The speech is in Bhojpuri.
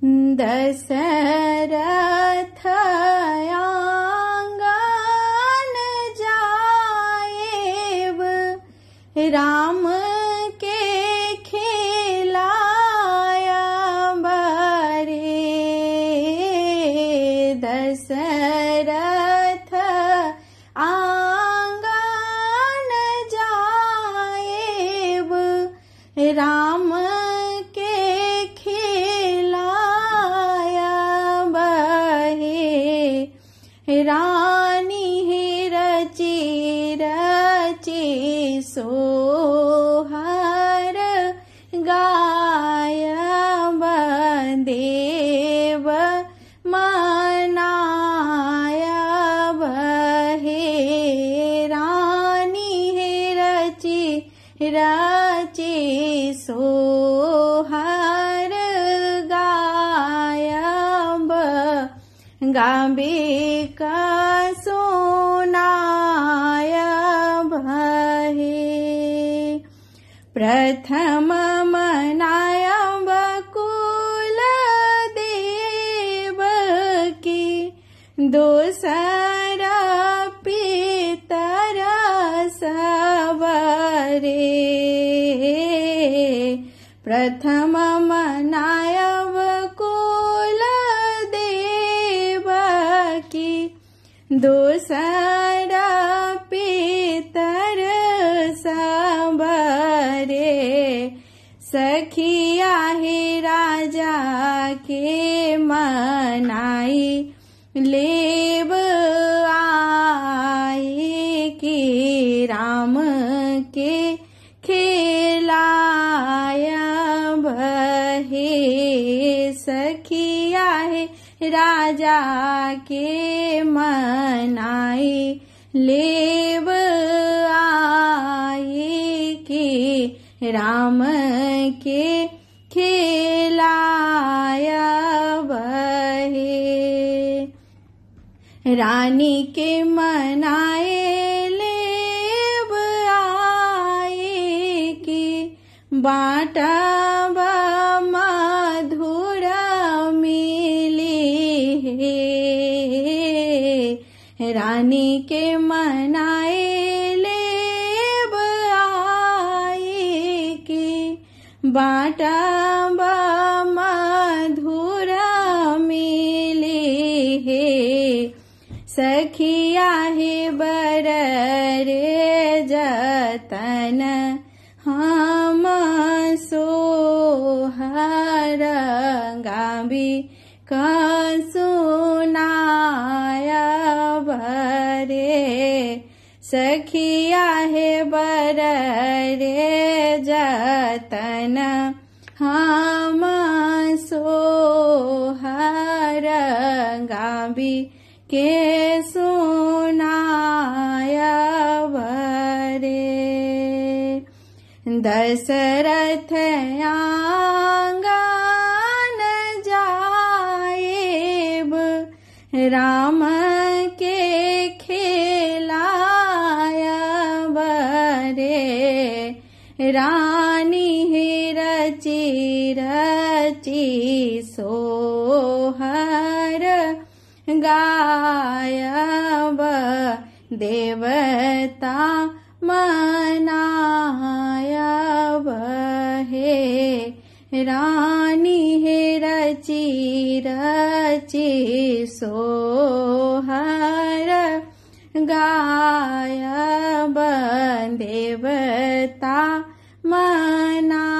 दशरथ आंगन जाएब, राम के खिलाया बरे। दशरथ आंगन जाएब, राम के खिलाया बहे। रानी ही रची रची सोहर गायब, देव मनाया बहे। रानी ही रची रची सोहर गायब, गाबे का सुनाया बहे। प्रथम मनायब कुल देव की, दूसरा पितर सबरे। प्रथम मनायब कुल देव की, दूसरा पितर सबरे। सखिया है राजा के मनाई, लेब आई कि राम के खिलाया बहे। सखिया है राजा के मनाई, लेब आई कि राम के खिलाया बहे। रानी के मनाए लेब आए कि बाटा मधुर मिली है। रानी के मनाए लेब आए कि बाटा मधुर मिली है। सखिया है बर रे जतन, हम सोहर गाबी का सुनाया बरे। सखिया है बर रे जतन, हम सोहर गाबी के सुनाया बरे। दशरथ आंगन जाएब, राम के खिलाया बरे। रानी ही रची रची सोहर गायब, देवता मनाया बहे। रानी है रची रची सोहर गायब, देवता मना